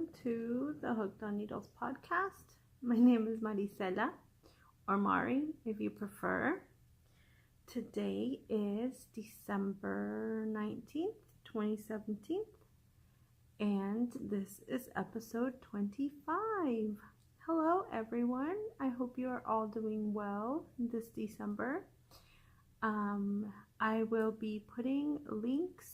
welcome to the Hooked on Needles podcast. My name is Maricela, or Mari if you prefer. Today is December 19th, 2017, and this is episode 25. Hello everyone, I hope you are all doing well this December. I will be putting links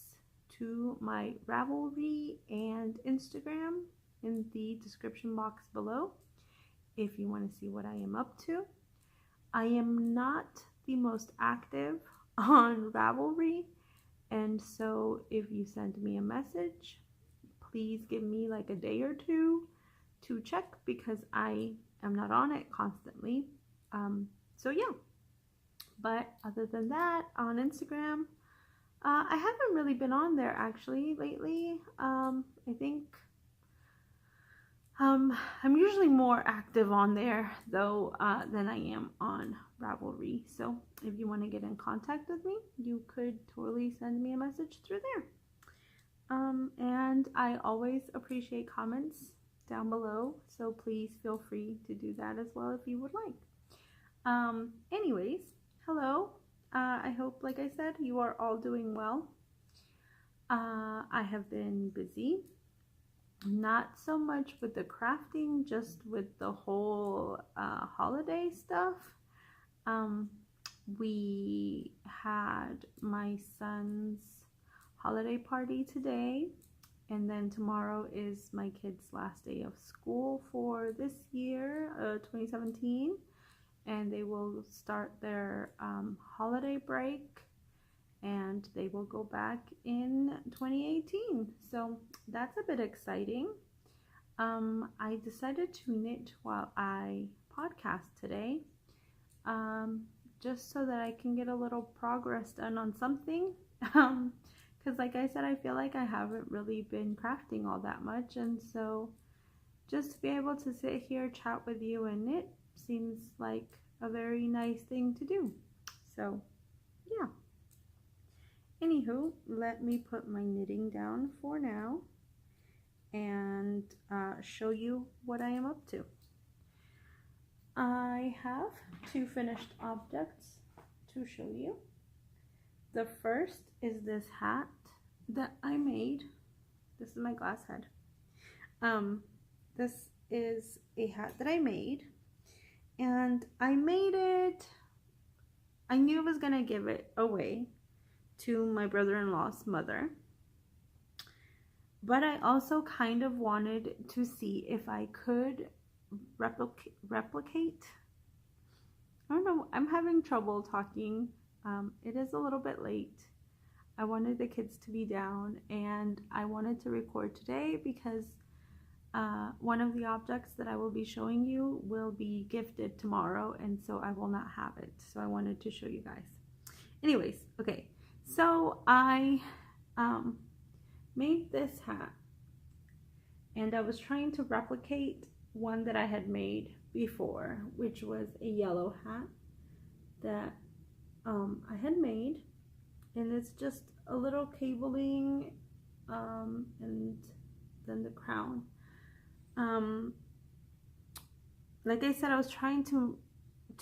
to my Ravelry and Instagram in the description box below if you want to see what I am up to. I am not the most active on Ravelry, and so if you send me a message, please give me like a day or two to check because I am not on it constantly. So yeah, but other than that, on Instagram, I haven't really been on there actually lately. I think I'm usually more active on there though than I am on Ravelry. So if you want to get in contact with me, you could totally send me a message through there. And I always appreciate comments down below, so please feel free to do that as well if you would like. Anyways, hello. I hope, like I said, you are all doing well. I have been busy, not so much with the crafting, just with the whole holiday stuff. We had my son's holiday party today, and then tomorrow is my kids' last day of school for this year, 2017. And they will start their holiday break, and they will go back in 2018. So that's a bit exciting. I decided to knit while I podcast today, just so that I can get a little progress done on something. Because like I said, I feel like I haven't really been crafting all that much, and so just to be able to sit here, chat with you, and knit seems like a very nice thing to do. So yeah, anywho, let me put my knitting down for now and show you what I am up to. I have two finished objects to show you. The first is this hat that I made. This is my glass head. This is a hat that I made, and I made it, I knew I was gonna give it away to my brother-in-law's mother, but I also kind of wanted to see if I could replicate. I don't know, I'm having trouble talking. It is a little bit late. I wanted the kids to be down, and I wanted to record today because one of the objects that I will be showing you will be gifted tomorrow, and so I will not have it. So I wanted to show you guys. Anyways, okay, so I made this hat, and I was trying to replicate one that I had made before, which was a yellow hat that I had made, and it's just a little cabling and then the crown. Like I said, I was trying to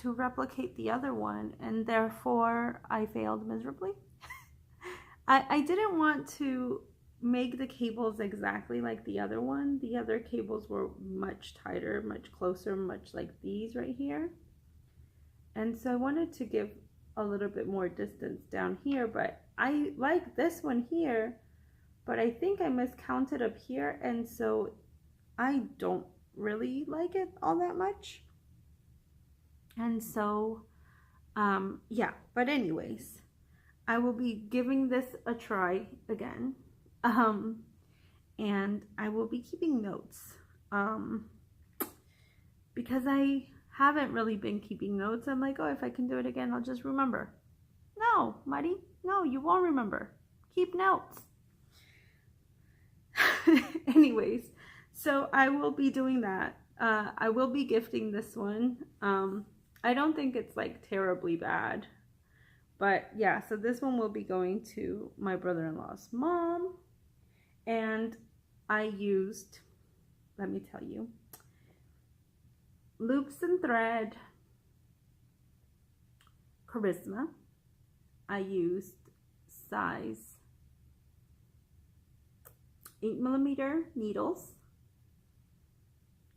replicate the other one, and therefore I failed miserably. I didn't want to make the cables exactly like the other one. The other cables were much tighter, much closer, much like these right here. And so I wanted to give a little bit more distance down here, but I like this one here, but I think I miscounted up here, and so I don't really like it all that much. And so yeah, but anyways, I will be giving this a try again, and I will be keeping notes because I haven't really been keeping notes. I'm like, oh, if I can do it again, I'll just remember. No, Muddy, no, you won't remember. Keep notes. Anyways, so I will be doing that. I will be gifting this one. I don't think it's like terribly bad, but yeah, so this one will be going to my brother-in-law's mom, and I used let me tell you. Loops and thread, Charisma. I used size 8mm needles.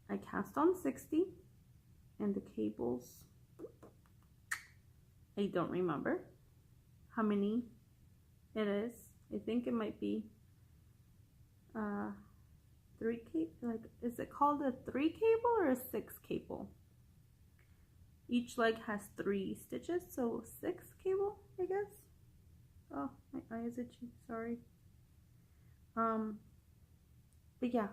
I cast on 60, and the cables, I don't remember how many it is. I think it might be 3 cable, like, is it called a 3 cable or a 6 cable? Each leg has 3 stitches, so 6 cable, I guess. Oh, my eye is itchy, sorry. But yeah,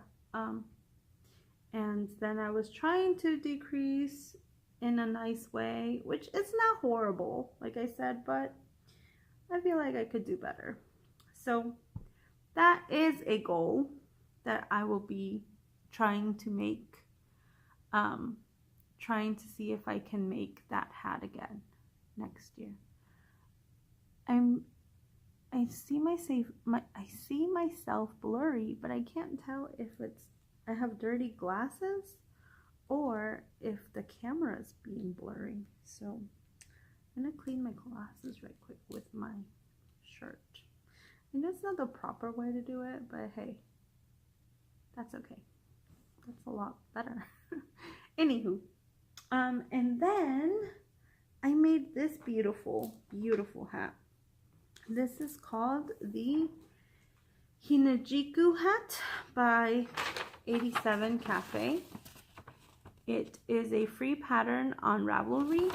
and then I was trying to decrease in a nice way, which is not horrible, like I said, but I feel like I could do better. So that is a goal that I will be trying to make, trying to see if I can make that hat again next year. I see myself blurry, but I can't tell if it's I have dirty glasses or if the camera is being blurry. So I'm gonna clean my glasses right quick with my shirt. I know it's not the proper way to do it, but hey, that's okay. That's a lot better. Anywho, and then I made this beautiful, beautiful hat. This is called the Hinajiku hat by 87 Cafe. It is a free pattern on Ravelry,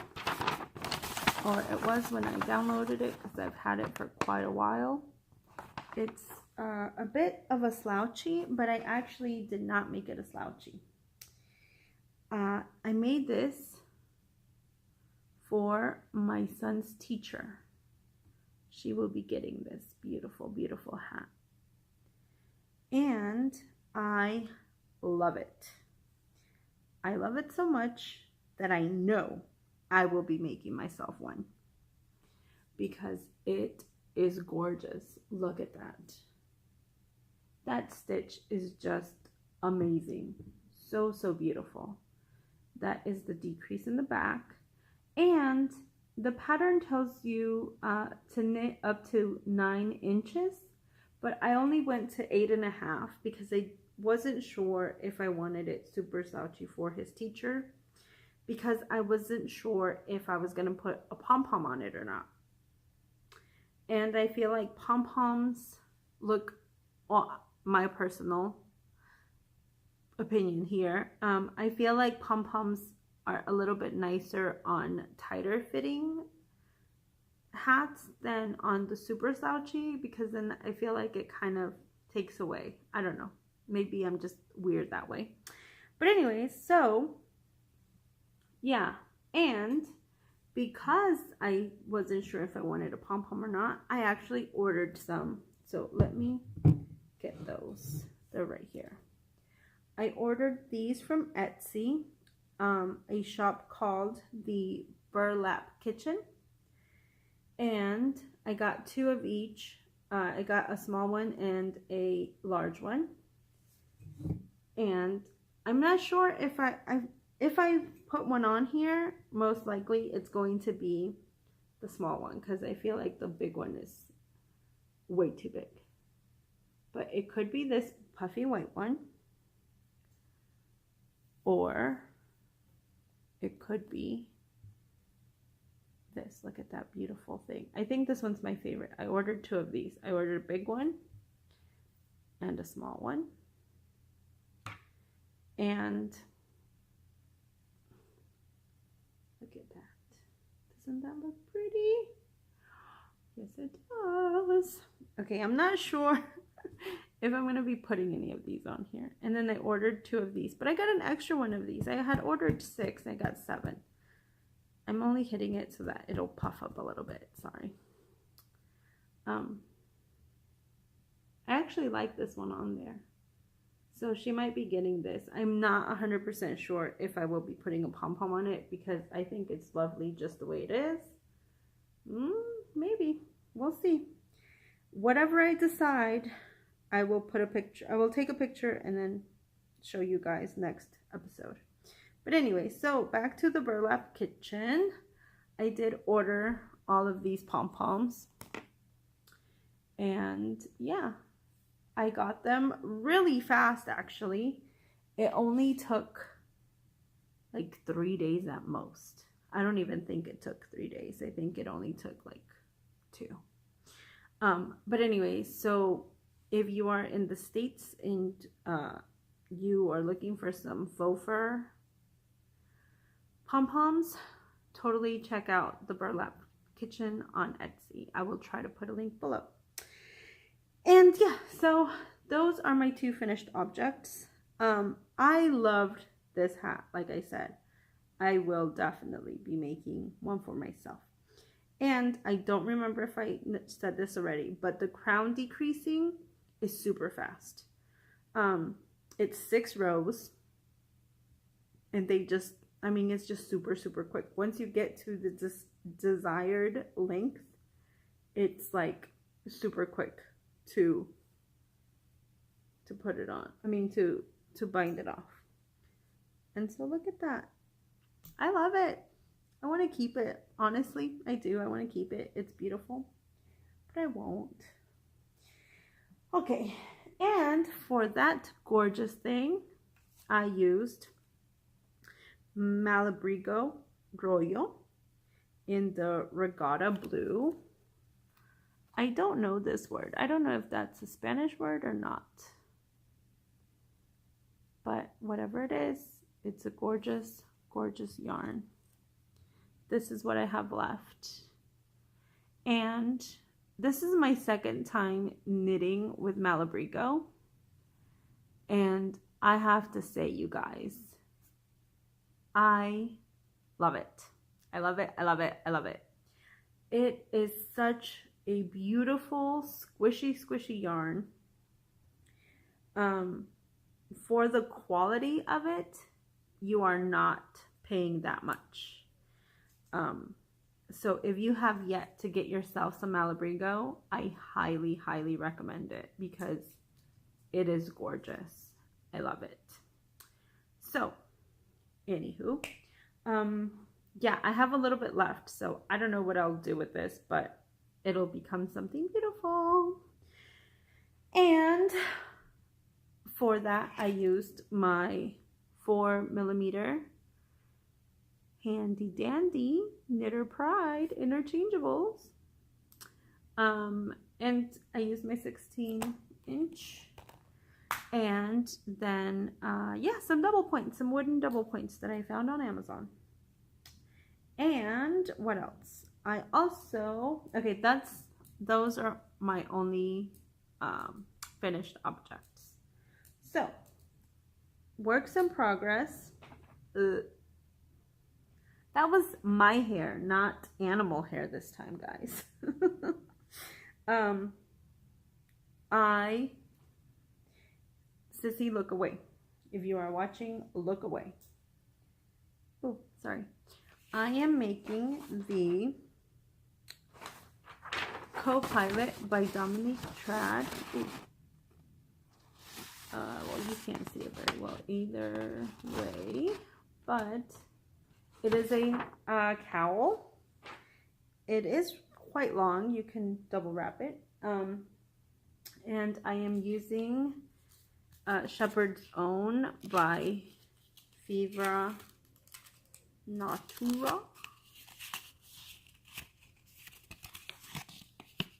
or it was when I downloaded it because I've had it for quite a while. It's a bit of a slouchy, but I actually did not make it a slouchy. I made this for my son's teacher. She will be getting this beautiful, beautiful hat. And I love it. I love it so much that I know I will be making myself one, because it is gorgeous. Look at that. That stitch is just amazing. So, so beautiful. That is the decrease in the back. And the pattern tells you to knit up to 9 inches, but I only went to 8.5 because I wasn't sure if I wanted it super slouchy for his teacher, because I wasn't sure if I was going to put a pom-pom on it or not. And I feel like pom-poms look, well, my personal opinion here, I feel like pom-poms are a little bit nicer on tighter fitting hats than on the super slouchy, because then I feel like it kind of takes away. I don't know. Maybe I'm just weird that way. But anyways, so yeah. And because I wasn't sure if I wanted a pom-pom or not, I actually ordered some. So let me get those. They're right here. I ordered these from Etsy, a shop called the Burlap Kitchen. And I got 2 of each. I got a small one and a large one. And I'm not sure if I put one on here, most likely it's going to be the small one, because I feel like the big one is way too big. But it could be this puffy white one, or it could be this. Look at that beautiful thing. I think this one's my favorite. I ordered 2 of these. I ordered a big one and a small one. And look at that. Doesn't that look pretty? Yes, it does. Okay, I'm not sure if I'm going to be putting any of these on here. And then I ordered 2 of these, but I got an extra one of these. I had ordered 6, I got 7. I'm only hitting it so that it'll puff up a little bit. Sorry. I actually like this one on there. So she might be getting this. I'm not 100% sure if I will be putting a pom-pom on it, because I think it's lovely just the way it is. Maybe. We'll see. Whatever I decide, I will put a picture. I will take a picture and then show you guys next episode. But anyway, so back to the burlap kitchen. I did order all of these pom-poms. And yeah, I got them really fast actually. It only took like 3 days at most. I don't even think it took 3 days. I think it only took like 2. But anyway, so if you are in the States and you are looking for some faux fur pom-poms, totally check out the Burlap Kitchen on Etsy. I will try to put a link below. And yeah, so those are my 2 finished objects. I loved this hat. Like I said, I will definitely be making one for myself. And I don't remember if I said this already, but the crown decreasing is super fast. It's 6 rows, and they just, I mean, it's just super, super quick. Once you get to the desired length, it's like super quick to put it on. I mean, to bind it off. And so look at that. I love it. I want to keep it. Honestly, I do. I want to keep it. It's beautiful. But I won't. Okay. And for that gorgeous thing, I used Malabrigo Royo in the Regatta Blue. I don't know this word. I don't know if that's a Spanish word or not. But whatever it is, it's a gorgeous, gorgeous yarn. This is what I have left. And this is my second time knitting with Malabrigo. And I have to say, you guys, I love it. I love it. I love it. I love it. It is such a beautiful, squishy, squishy yarn. For the quality of it, you are not paying that much. So if you have yet to get yourself some Malabrigo, I highly, highly recommend it because it is gorgeous. I love it. So, anywho, yeah, I have a little bit left, so I don't know what I'll do with this, but it'll become something beautiful. And for that, I used my 4mm handy dandy Knitter Pride interchangeables, and I used my 16-inch, and then yeah, some double points, some wooden double points that I found on Amazon. And what else? I also, okay, those are my only finished objects. So works in progress. That was my hair, not animal hair this time, guys. Sissy, look away. If you are watching, look away. Oh, sorry. I am making the Co-Pilot by Dominique Trad. Well, you can't see it very well either way, but it is a cowl. It is quite long. You can double wrap it. And I am using Shepherd's Own by Fibra Natura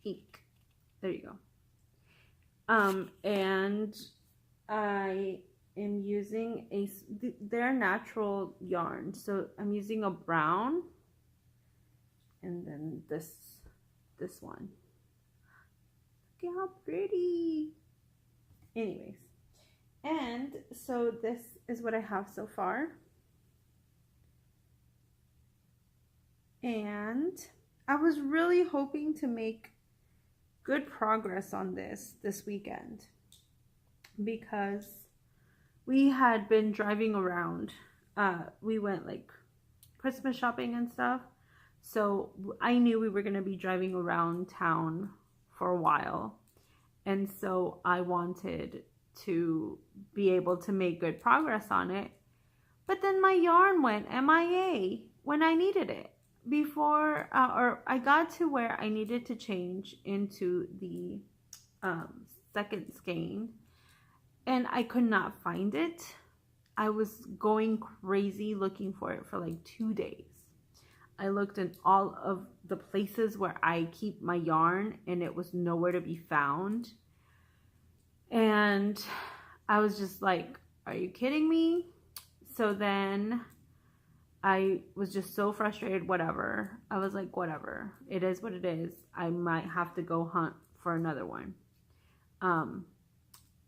ink. There you go. And I am using their natural yarn, so I'm using a brown, and then this one. Look how pretty. Anyways, and so this is what I have so far, and I was really hoping to make good progress on this weekend, because we had been driving around. We went like Christmas shopping and stuff, so I knew we were going to be driving around town for a while, and so I wanted to be able to make good progress on it. But then my yarn went MIA when I needed it. Before, or I got to where I needed to change into the second skein, and I could not find it. I was going crazy looking for it for like 2 days. I looked in all of the places where I keep my yarn, and it was nowhere to be found. And I was just like, are you kidding me? So then I was just so frustrated, whatever. I was like, whatever. It is what it is. I might have to go hunt for another one.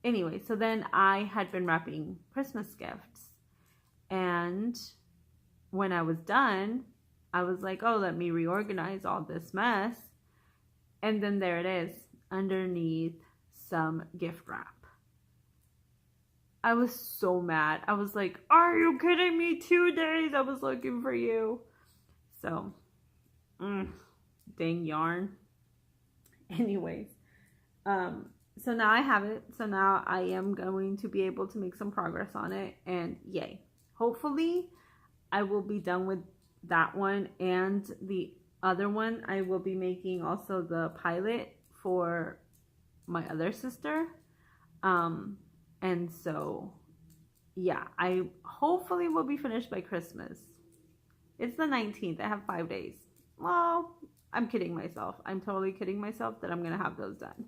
Anyway, so then I had been wrapping Christmas gifts. And when I was done, I was like, oh, let me reorganize all this mess. And then there it is, underneath some gift wrap. I was so mad. I was like, are you kidding me? 2 days I was looking for you. So, dang yarn. Anyways, so now I have it. So now I am going to be able to make some progress on it. And yay. Hopefully, I will be done with that one, and the other one I will be making also the pilot for my other sister. And so yeah, I hopefully will be finished by Christmas. It's the 19th. I have 5 days. Well, I'm kidding myself. I'm totally kidding myself that I'm gonna have those done.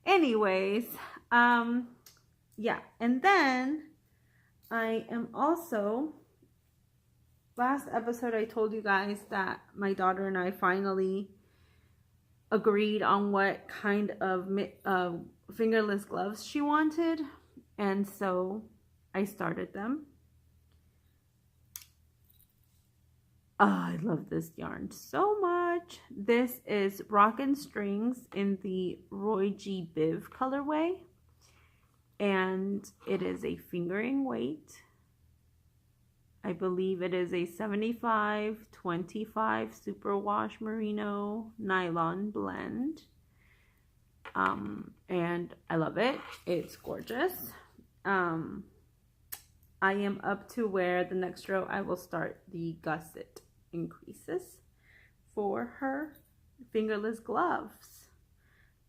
Anyways, yeah, and then I am also, last episode I told you guys that my daughter and I finally agreed on what kind of fingerless gloves she wanted, and so I started them. Oh, I love this yarn so much. This is Rockin' Strings in the Roy G. Biv colorway, and it is a fingering weight. I believe it is a 75-25 superwash merino nylon blend. And I love it. It's gorgeous. I am up to where the next row I will start the gusset increases for her fingerless gloves.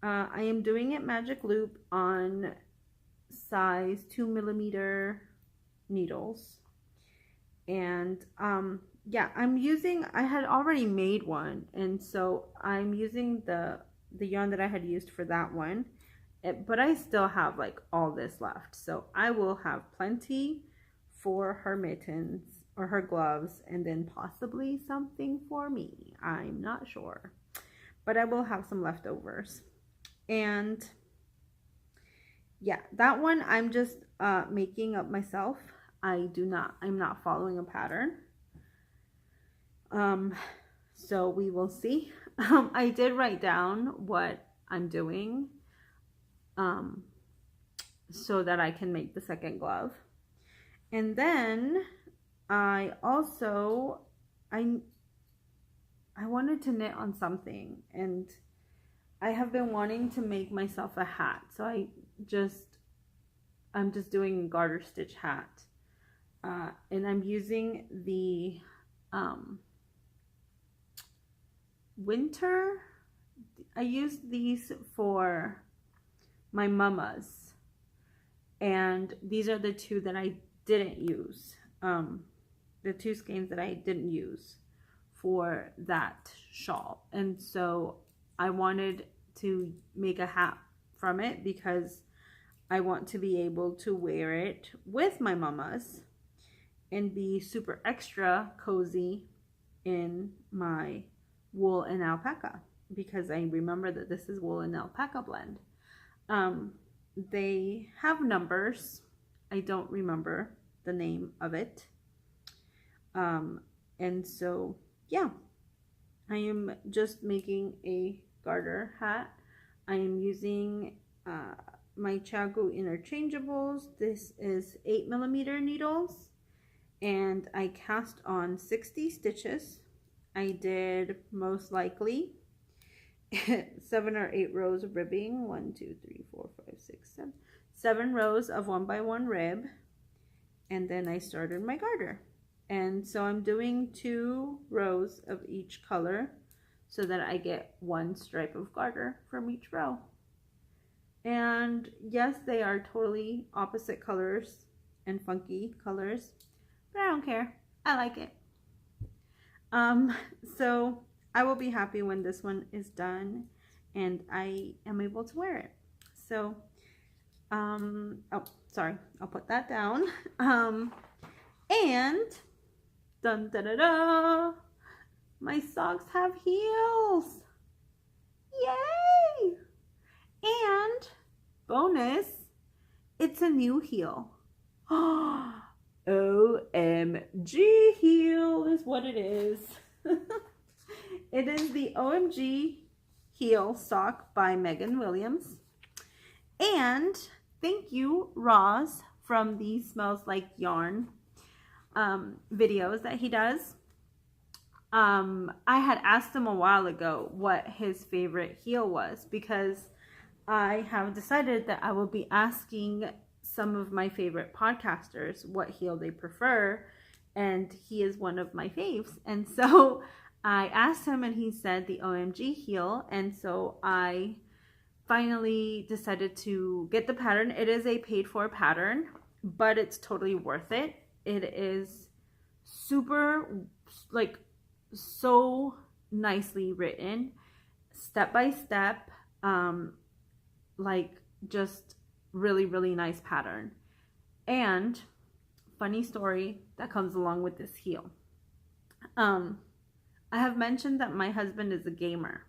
I am doing it magic loop on size 2mm needles. And yeah, I had already made one, and so I'm using the yarn that I had used for that one, but I still have like all this left, so I will have plenty for her mittens or her gloves, and then possibly something for me. I'm not sure, but I will have some leftovers. And yeah, that one I'm just making up myself. I'm not following a pattern. So we will see. I did write down what I'm doing, so that I can make the second glove. And then I also, I wanted to knit on something, and I have been wanting to make myself a hat. So I'm just doing a garter stitch hat. And I'm using the winter. I used these for my mamas, and these are the two that I didn't use. The two skeins that I didn't use for that shawl, and so I wanted to make a hat from it because I want to be able to wear it with my mamas and be super extra cozy in my wool and alpaca, because I remember that this is wool and alpaca blend. They have numbers. I don't remember the name of it. And so, yeah, I am just making a garter hat. I am using my Chagu interchangeables. This is 8mm needles, and I cast on 60 stitches. I did most likely 7 or 8 rows of ribbing. 1, 2, 3, 4, 5, 6, 7. 7 rows of 1 by 1 rib, and then I started my garter. And so I'm doing 2 rows of each color so that I get 1 stripe of garter from each row. And yes, they are totally opposite colors and funky colors, but I don't care. I like it. So I will be happy when this one is done and I am able to wear it. So, oh, sorry, I'll put that down. And dun da da da, my socks have heels. Yay! And bonus, it's a new heel. OMG heel is what it is. It is the OMG heel sock by Megan Williams. And thank you, Roz, from the Smells Like Yarn videos that he does. I had asked him a while ago what his favorite heel was, because I have decided that I will be asking some of my favorite podcasters what heel they prefer, and he is one of my faves. And so I asked him and he said the OMG heel, and so I finally decided to get the pattern. It is a paid for pattern, but it's totally worth it. It is super, like, so nicely written, step by step, like just really, really nice pattern. And funny story that comes along with this heel. I have mentioned that my husband is a gamer.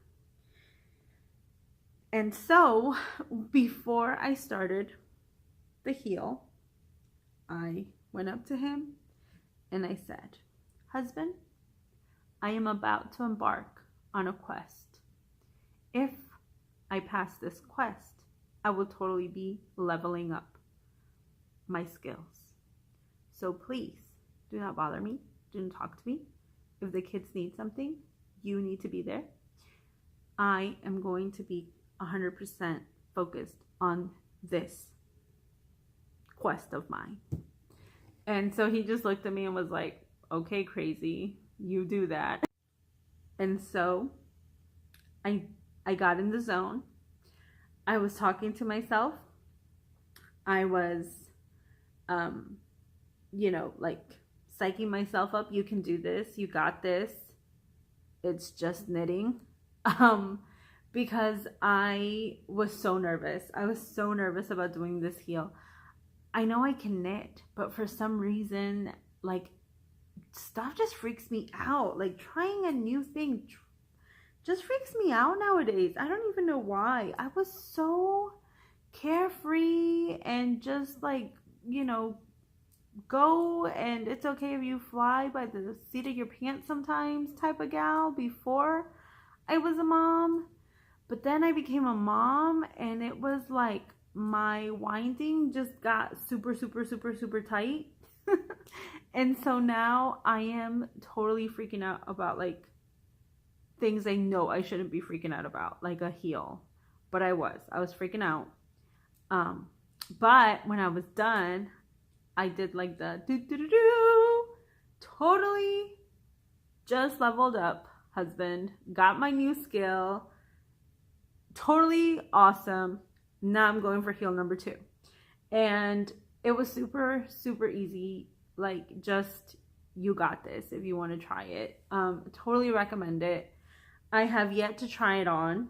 And so before I started the heel, I went up to him and I said, "Husband, I am about to embark on a quest. If I pass this quest, I will totally be leveling up my skills. So please do not bother me. Do not talk to me. If the kids need something, you need to be there. I am going to be 100% focused on this quest of mine." And so he just looked at me and was like, "Okay, crazy, you do that." And so I got in the zone. I was talking to myself. I was, like psyching myself up. You can do this. You got this. It's just knitting. Because I was so nervous. I was so nervous about doing this heel. I know I can knit, but for some reason, like, stuff just freaks me out. Like, trying a new thing just freaks me out nowadays. I don't even know why. I was so carefree and just like, go and it's okay if you fly by the seat of your pants sometimes type of gal before I was a mom. But then I became a mom and it was like my winding just got super, super, super, super tight. And so now I am totally freaking out about like things I know I shouldn't be freaking out about, like a heel. But I was freaking out. But when I was done, I did like the do. Totally just leveled up, husband. Got my new skill. Totally awesome. Now I'm going for heel number 2. And it was super, super easy. Like, just, you got this if you want to try it. Totally recommend it. I have yet to try it on,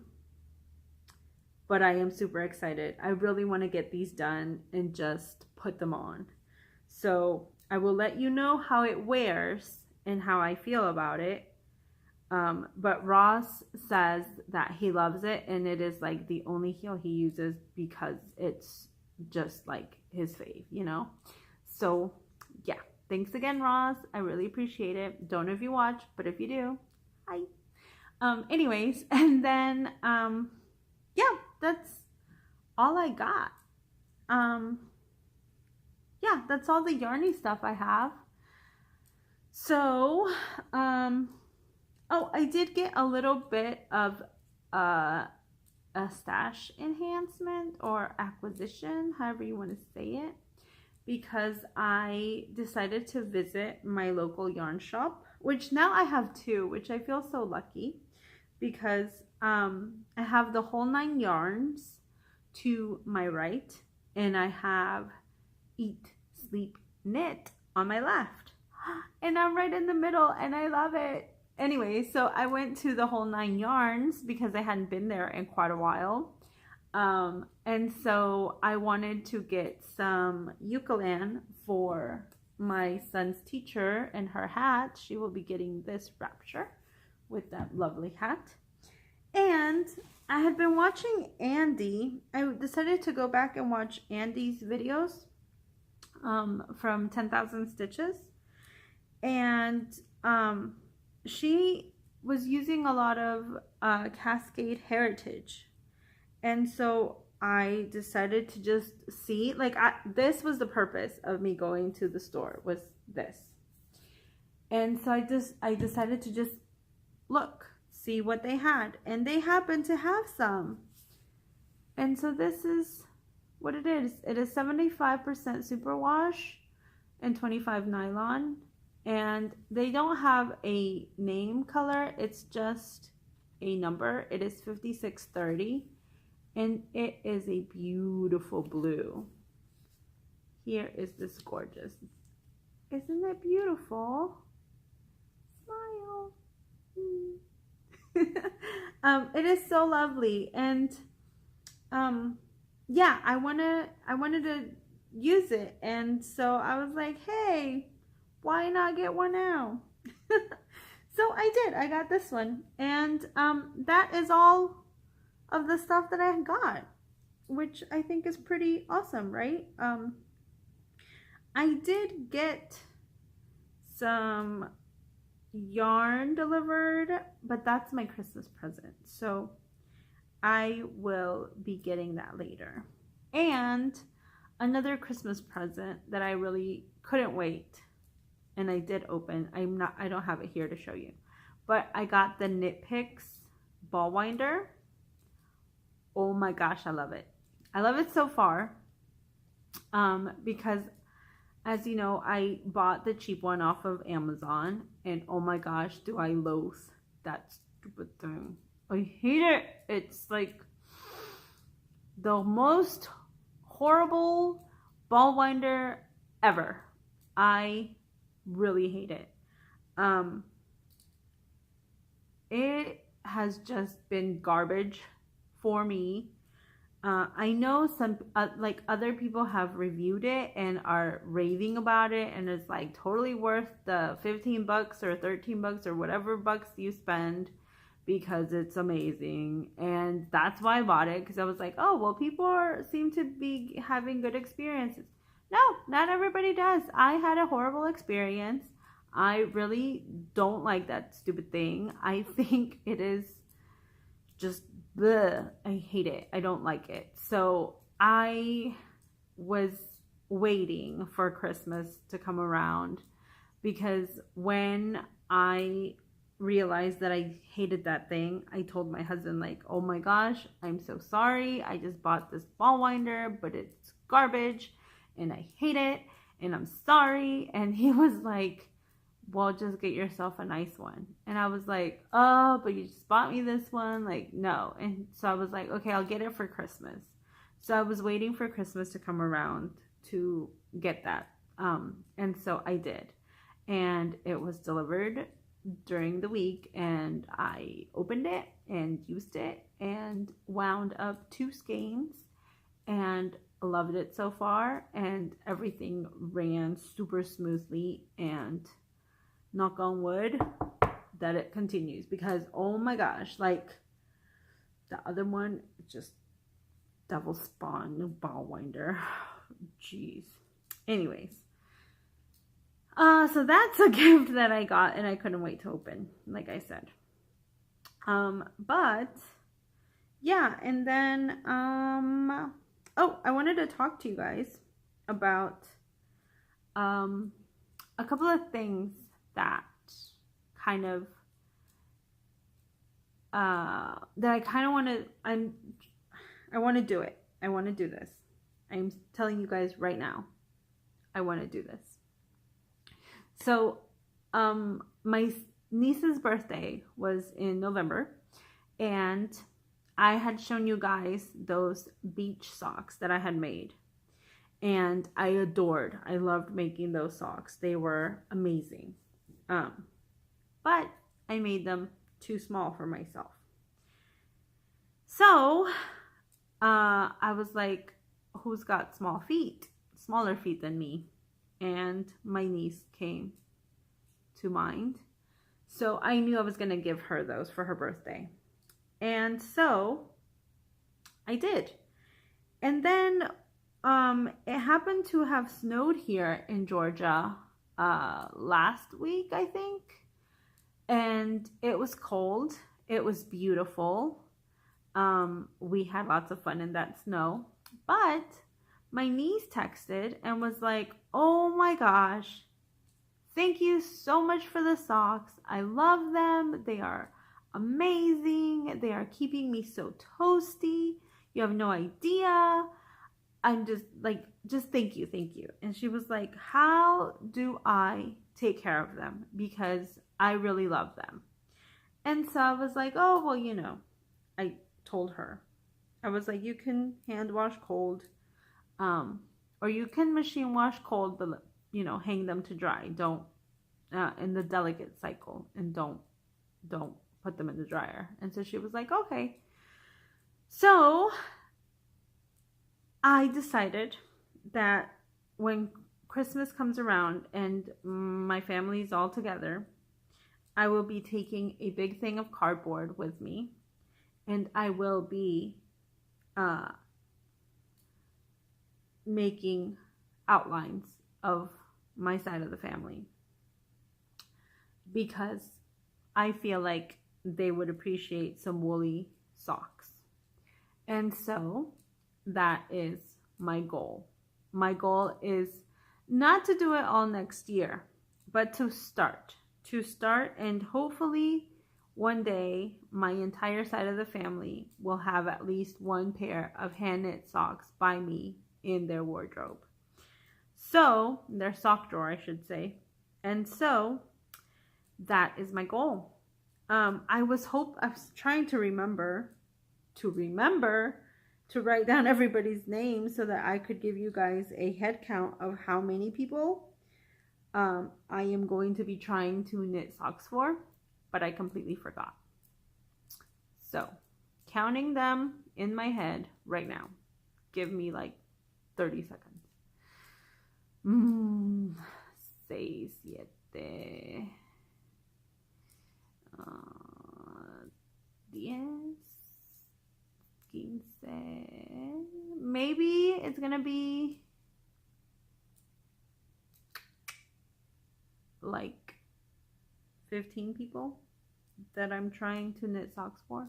but I am super excited. I really want to get these done and just put them on. So I will let you know how it wears and how I feel about it. But Ross says that he loves it and it is like the only heel he uses because it's just like his fave, So yeah, thanks again, Ross. I really appreciate it. Don't know if you watch, but if you do, hi. Anyways, and then yeah, that's all I got. Yeah, that's all the yarny stuff I have. So oh, I did get a little bit of a stash enhancement or acquisition, however you want to say it, because I decided to visit my local yarn shop, which now I have two, which I feel so lucky because I have the whole 9 yarns to my right, and I have Eat, Sleep, Knit on my left. And I'm right in the middle, and I love it. Anyway, so I went to the whole 9 yarns because I hadn't been there in quite a while. And so I wanted to get some ukulele for my son's teacher and her hat. She will be getting this Rapture with that lovely hat. And I had been watching Andy. I decided to go back and watch Andy's videos from 10,000 Stitches. And she was using a lot of Cascade Heritage. And so I decided to just see, like, this was the purpose of me going to the store, was this. And so I decided to just look, see what they had. And they happened to have some. And so this is what it is. It is 75% superwash and 25 nylon. And they don't have a name color. It's just a number. It is 5630. And it is a beautiful blue. Here is this gorgeous. Isn't it beautiful? Smile. It is so lovely. And yeah, I wanted to use it. And so I was like, hey, why not get one now? So I did. I got this one. And that is all of the stuff that I got, which I think is pretty awesome, right? I did get some yarn delivered, but that's my Christmas present, so I will be getting that later. And another Christmas present that I really couldn't wait, and I did open. I don't have it here to show you, but I got the Knit Picks ball winder. Oh my gosh, I love it. I love it so far because, as you know, I bought the cheap one off of Amazon, and oh my gosh, do I loathe that stupid thing. I hate it. It's like the most horrible ball winder ever. I really hate it. It has just been garbage for me. I know some like other people have reviewed it and are raving about it, and it's like totally worth the 15 bucks or 13 bucks or whatever bucks you spend because it's amazing. And that's why I bought it, because I was like, oh well, people seem to be having good experiences. No, not everybody does. I had a horrible experience. I really don't like that stupid thing. I think it is just bleh. I hate it. I don't like it. So I was waiting for Christmas to come around, because when I realized that I hated that thing, I told my husband, like, oh my gosh, I'm so sorry. I just bought this ball winder, but it's garbage and I hate it and I'm sorry. And he was like, well, just get yourself a nice one. And I was like, oh, but you just bought me this one? Like, no. And so I was like, okay, I'll get it for Christmas. So I was waiting for Christmas to come around to get that. And so I did. And it was delivered during the week, and I opened it and used it and wound up 2 skeins and loved it so far. And everything ran super smoothly, and knock on wood that it continues, because oh my gosh, like the other one, just double spawn ball winder. Jeez. Anyways, so that's a gift that I got and I couldn't wait to open, like I said. But yeah, and then oh, I wanted to talk to you guys about a couple of things that kind of that I kind of want to, I want to do it. I want to do this. I'm telling you guys right now, I want to do this. So, my niece's birthday was in November, and I had shown you guys those beach socks that I had made, and I loved making those socks. They were amazing. But I made them too small for myself. So, I was like, who's got smaller feet than me? And my niece came to mind. So I knew I was going to give her those for her birthday. And so I did. And then it happened to have snowed here in Georgia last week, I think. And it was cold. It was beautiful. We had lots of fun in that snow. But my niece texted and was like, oh my gosh, thank you so much for the socks. I love them. They are amazing. They are keeping me so toasty. You have no idea. I'm just like, just thank you. And she was like, how do I take care of them? Because I really love them. And so I was like, oh, well, you know, I told her. I was like, you can hand wash cold. Or you can machine wash cold, but, you know, hang them to dry. Don't, in the delicate cycle, and don't put them in the dryer. And so she was like, okay. So I decided that when Christmas comes around and my family's all together, I will be taking a big thing of cardboard with me, and I will be making outlines of my side of the family, because I feel like they would appreciate some woolly socks. And so that is my goal. My goal is not to do it all next year, but to start, and hopefully one day my entire side of the family will have at least one pair of hand knit socks by me in their wardrobe. So, their sock drawer, I should say. And so that is my goal. I was trying to remember to write down everybody's name so that I could give you guys a head count of how many people I am going to be trying to knit socks for, but I completely forgot. So, counting them in my head right now. Give me like 30 seconds. 6, 7, 10, 15. Maybe it's gonna be like 15 people that I'm trying to knit socks for.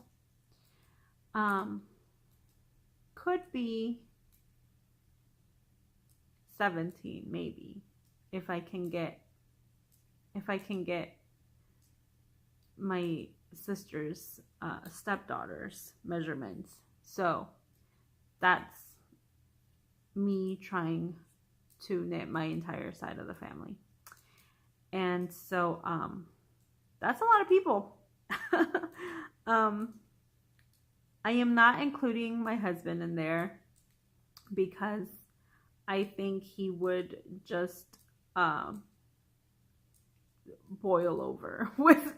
Could be 17 maybe, if I can get my sister's stepdaughter's measurements. So that's me trying to knit my entire side of the family. And so that's a lot of people. I am not including my husband in there because I think he would just boil over with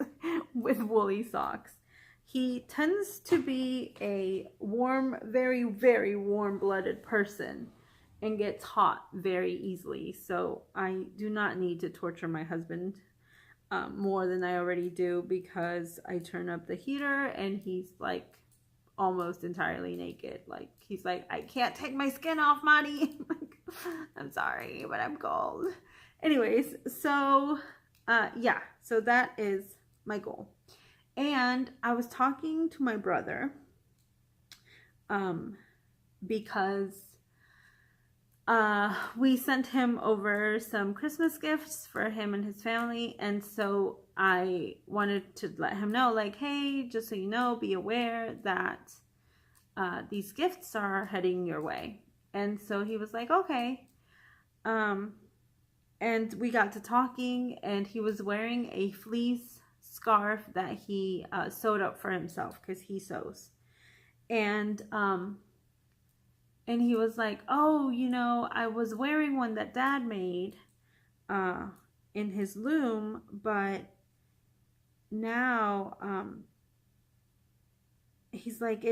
woolly socks. He tends to be a warm, very, very warm-blooded person and gets hot very easily. So I do not need to torture my husband more than I already do, because I turn up the heater and he's like almost entirely naked. Like, he's like, I can't take my skin off, Monty. I'm sorry, but I'm cold. Anyways, so yeah, so that is my goal. And I was talking to my brother because we sent him over some Christmas gifts for him and his family, and so I wanted to let him know, like, hey, just so you know, be aware that these gifts are heading your way. And so he was like, okay. And we got to talking, and he was wearing a fleece scarf that he sewed up for himself because he sews. And he was like, oh, you know, I was wearing one that Dad made in his loom, but now he's like,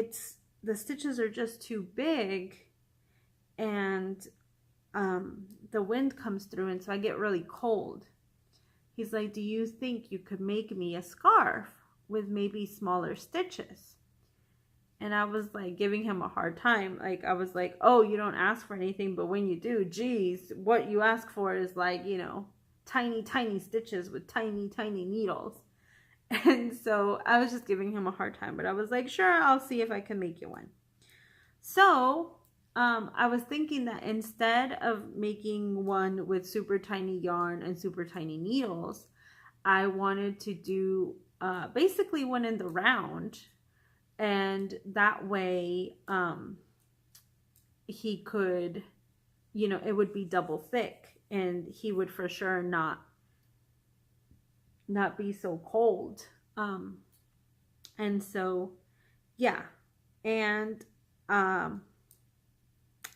the stitches are just too big, and the wind comes through, and so I get really cold. He's like, do you think you could make me a scarf with maybe smaller stitches? And I was like giving him a hard time. Like, I was like, oh, you don't ask for anything, but when you do, geez, what you ask for is like, you know, tiny, tiny stitches with tiny, tiny needles. And so I was just giving him a hard time, but I was like, sure, I'll see if I can make you one. So I was thinking that instead of making one with super tiny yarn and super tiny needles, I wanted to do basically one in the round, and that way he could, you know, it would be double thick, and he would for sure not be so cold. And so yeah, and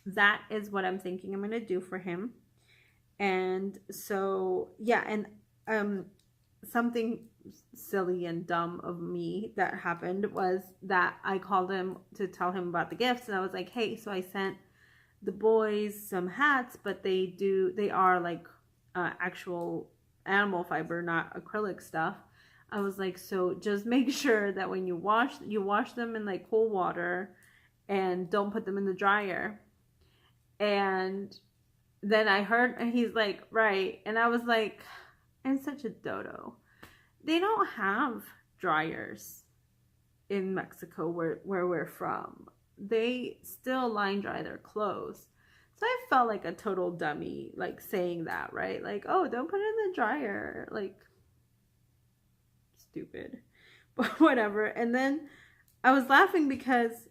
that is what I'm thinking I'm gonna do for him. And so yeah, and something silly and dumb of me that happened was that I called him to tell him about the gifts, and I was like, hey, so I sent the boys some hats, but they are like actual animal fiber, not acrylic stuff. I was like, so just make sure that when you wash them in like cool water, and don't put them in the dryer. And then I heard, and he's like, right. And I was like, I'm such a dodo. They don't have dryers in Mexico where we're from. They still line dry their clothes. So I felt like a total dummy, like saying that, right? Like, oh, don't put it in the dryer. Like, stupid. But whatever. And then I was laughing because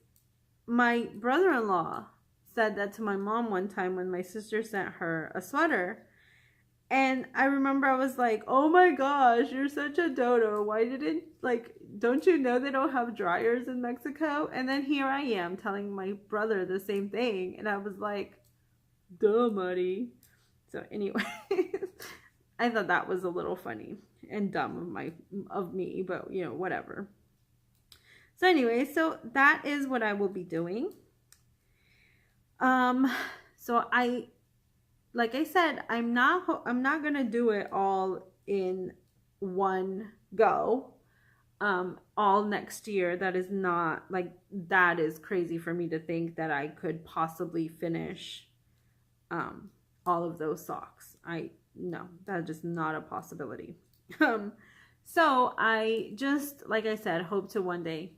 my brother-in-law said that to my mom one time when my sister sent her a sweater. And I remember I was like, oh my gosh, you're such a dodo. Why didn't, like, don't you know they don't have dryers in Mexico? And then here I am telling my brother the same thing. And I was like, duh, buddy. So anyway, I thought that was a little funny and dumb of me, but you know, whatever. So anyway, so that is what I will be doing. So like I said, I'm not gonna do it all in one go, all next year. That is not, like, that is crazy for me to think that I could possibly finish, all of those socks. No, that's just not a possibility. So I just, like I said, hope to one day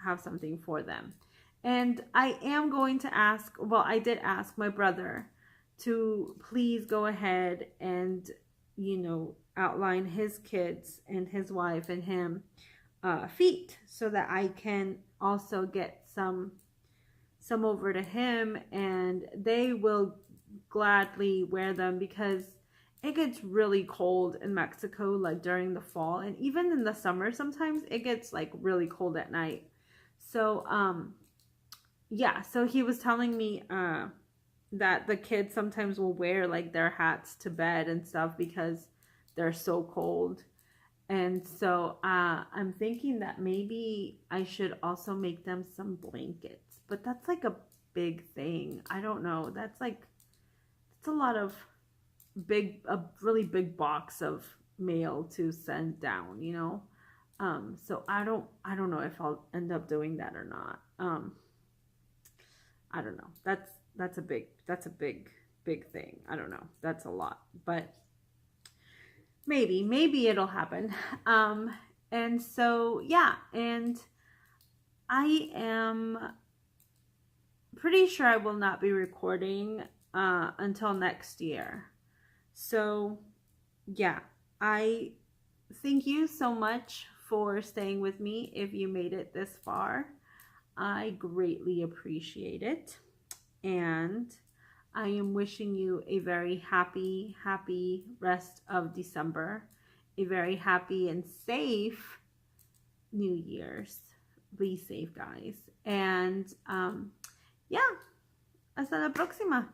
have something for them. And I am going to ask, well, I did ask my brother to please go ahead and, you know, outline his kids and his wife and him feet, so that I can also get some over to him, and they will gladly wear them, because it gets really cold in Mexico, like during the fall, and even in the summer sometimes it gets like really cold at night. So yeah, so he was telling me that the kids sometimes will wear like their hats to bed and stuff because they're so cold. And so I'm thinking that maybe I should also make them some blankets, but that's like a big thing. I don't know. That's like, it's a lot of a really big box of mail to send down, you know? So I don't know if I'll end up doing that or not. I don't know. That's a big thing. I don't know. That's a lot, but maybe it'll happen. And so, yeah, and I am pretty sure I will not be recording until next year. So, yeah, I thank you so much for staying with me if you made it this far. I greatly appreciate it. And I am wishing you a very happy, happy rest of December. A very happy and safe New Year's. Be safe, guys. And yeah, hasta la próxima.